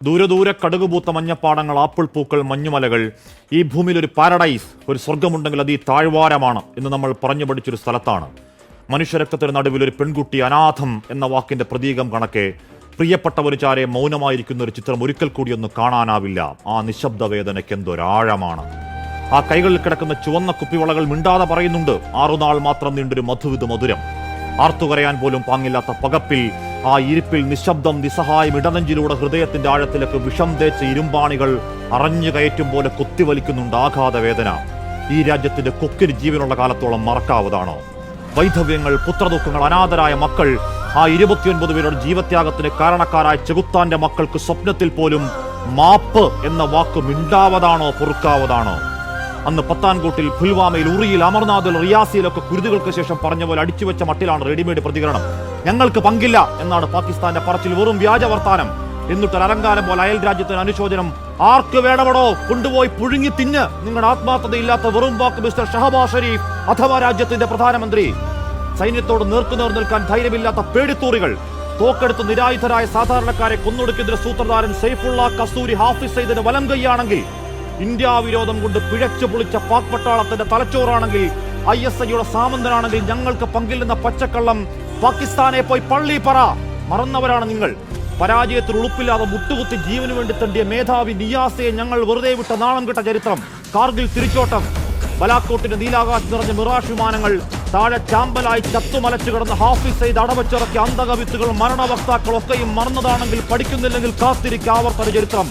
ദൂരെ ദൂരെ കടുകുപൂത്ത മഞ്ഞപ്പാടങ്ങൾ, ആപ്പിൾ പൂക്കൾ, മഞ്ഞുമലകൾ. ഈ ഭൂമിയിൽ ഒരു പാരഡൈസ്, ഒരു സ്വർഗമുണ്ടെങ്കിൽ അത് ഈ താഴ്വാരമാണ് എന്ന് നമ്മൾ പറഞ്ഞു പഠിച്ചൊരു സ്ഥലത്താണ്. മനുഷ്യരക്തത്തിന് നടുവിൽ ഒരു പെൺകുട്ടി അനാഥം എന്ന വാക്കിന്റെ പ്രതീകം കണക്കെ പ്രിയപ്പെട്ടവർ ചാരെ മൗനമായിരിക്കുന്ന ഒരു ചിത്രം ഒരിക്കൽ കൂടി ഒന്ന് കാണാനാവില്ല. ആ നിശബ്ദ വേദനയ്ക്ക് എന്തൊരാഴമാണ്. ആ കൈകളിൽ കിടക്കുന്ന ചുവന്ന കുപ്പിവളകൾ മിണ്ടാതെ പറയുന്നുണ്ട്, 6 നാൾ മാത്രം നീണ്ടൊരു മധുവിധ മധുരം. ആർത്തുകരയാൻ പോലും പാങ്ങില്ലാത്ത പകപ്പിൽ, ആ ഇരിപ്പിൽ നിശബ്ദം, നിസ്സഹായം ഇടനെഞ്ചിലൂടെ ഹൃദയത്തിന്റെ ആഴത്തിലേക്ക് വിഷം തേച്ച ഇരുമ്പാണികൾ അറഞ്ഞു കയറ്റും പോലെ കുത്തിവലിക്കുന്നുണ്ട് ആഘാത വേദന. ഈ രാജ്യത്തിന്റെ കൊക്കിന് ജീവനുള്ള കാലത്തോളം മറക്കാവതാണോ? വൈധവ്യങ്ങൾ, പുത്രദുഃഖങ്ങൾ, അനാഥരായ മക്കൾ, ആ 29 പേരുടെ ജീവത്യാഗത്തിന് കാരണക്കാരായ ചെകുത്താന്റെ മക്കൾക്ക് സ്വപ്നത്തിൽ പോലും മാപ്പ് എന്ന വാക്ക് മിണ്ടാവതാണോ, പൊറുക്കാവതാണോ? അന്ന് പത്താൻകോട്ടിൽ, പുൽവാമയിൽ, ഉറിയിൽ, അമർനാഥിൽ, റിയാസിയിലൊക്കെ കുരുതുകൾക്ക് ശേഷം പറഞ്ഞ പോലെ അടിച്ചുവെച്ച മട്ടിലാണ് റെഡിമെയ്ഡ് പ്രതികരണം. ഞങ്ങൾക്ക് പങ്കില്ല എന്നാണ് പാകിസ്ഥാന്റെ പറച്ചിൽ. വെറും വ്യാജ വർത്താനം. എന്നിട്ടൊരു അലങ്കാരം പോലെ അയൽ രാജ്യത്തിന് അനുശോചനം. ആർക്ക് വേണമടോ കൊണ്ടുപോയി പുഴുങ്ങി തിന്ന്. നിങ്ങളുടെ ആത്മാർത്ഥതയില്ലാത്ത വെറും വാക്ക് മിസ്റ്റർ ഷഹബാസ് ഷരീഫ് അഥവാ രാജ്യത്തിന്റെ പ്രധാനമന്ത്രി. സൈന്യത്തോട് നേർക്കുനേർ നിൽക്കാൻ ധൈര്യമില്ലാത്ത പേടിത്തൂറികൾ, തോക്കെടുത്ത് നിരായുധരായ സാധാരണക്കാരെ കൊന്നൊടുക്കുന്നതിന് സൂത്രധാരൻ സൈഫുള്ള കസൂരി ഹാഫിസ് സയ്യിദിന് വലം കൈയാണെങ്കിൽ, ഇന്ത്യ വിരോധം കൊണ്ട് പിഴച്ചു പൊളിച്ച പാക് പട്ടാളത്തിന്റെ തലച്ചോറാണെങ്കിൽ, ISIയുടെ സാമന്തനാണെങ്കിൽ ഞങ്ങൾക്ക് പങ്കില്ലെന്ന പച്ചക്കള്ളം പാകിസ്ഥാനെ പോയി പള്ളി പറ. മറന്നവരാണ് നിങ്ങൾ. പരാജയത്തിൽ ഉളുപ്പില്ലാതെ മുട്ടുകുത്തി ജീവന് വേണ്ടി തണ്ടിയ മേധാവി നിയാസയെ ഞങ്ങൾ വെറുതെ വിട്ട നാളം കിട്ട ചരിത്രം. കാർഗിൽ തിരിച്ചോട്ടം, ബലാക്കോട്ടിന്റെ നീലാകാശം നിറഞ്ഞ മിറാഷ് വിമാനങ്ങൾ, താഴെ ചാമ്പലായി ചത്തുമലച്ചു കിടന്ന ഹാഫിസ് സയ്യിദ് അടവച്ചിറക്കിയ അന്തകവിത്തുകളും മരണവക്താക്കളൊക്കെയും മറന്നതാണെങ്കിൽ പഠിക്കുന്നില്ലെങ്കിൽ കാത്തിരിക്കുക ആവർത്തന ചരിത്രം.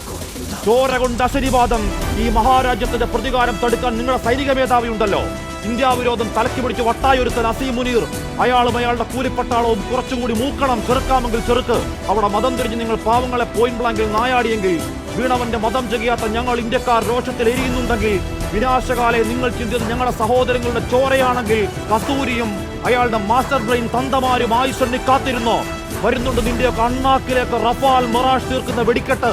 ചോര കൊണ്ട് അശരിവാദം. ഈ മഹാരാജ്യത്തിന്റെ പ്രതികാരം തടുക്കാൻ നിങ്ങളുടെ സൈനിക മേധാവി ഉണ്ടല്ലോ. ഇന്ത്യ വിരോധം തലക്കി പിടിച്ച് വട്ടായൊരുത്തൻ അസീം മുനീർ, അയാളും അയാളുടെ കൂലിപ്പട്ടാളവും കുറച്ചുകൂടി മൂക്കണം. ചെറുക്കാമെങ്കിൽ ചെറുക്ക്. അവിടെ മതം തിരിഞ്ഞ് നിങ്ങൾ പാവങ്ങളെ പോയിന്റ് ബ്ലാങ്കിൽ നായാടിയെങ്കിൽ, വീണവന്റെ മതം ചെയ്യാത്ത ഞങ്ങൾ ഇന്ത്യക്കാർ രോഷത്തിൽ എരിയുന്നുണ്ടെങ്കിൽ, വിനാശകാലെ നിങ്ങൾ ചിന്തിച്ചത് ഞങ്ങളുടെ സഹോദരങ്ങളുടെ ചോരയാണെങ്കിൽ, കസൂരിയും അയാളുടെ മാസ്റ്റർ ബ്രെയിൻ തന്തമാരും ആയുഷണ്ണി കാത്തിരുന്നോ? വരുന്നുണ്ട് നിന്റെയൊക്കെ അണ്ണാക്കിലേക്ക് റഫാൽ മിറാഷ് തീർക്കുന്ന വെടിക്കെട്ട്.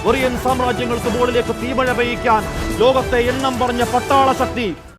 കൊറിയൻ സാമ്രാജ്യങ്ങൾക്ക് മുകളിലേക്ക് തീമഴ പെയ്യിക്കാൻ ലോകത്തെ എണ്ണം പറഞ്ഞ പട്ടാള ശക്തി.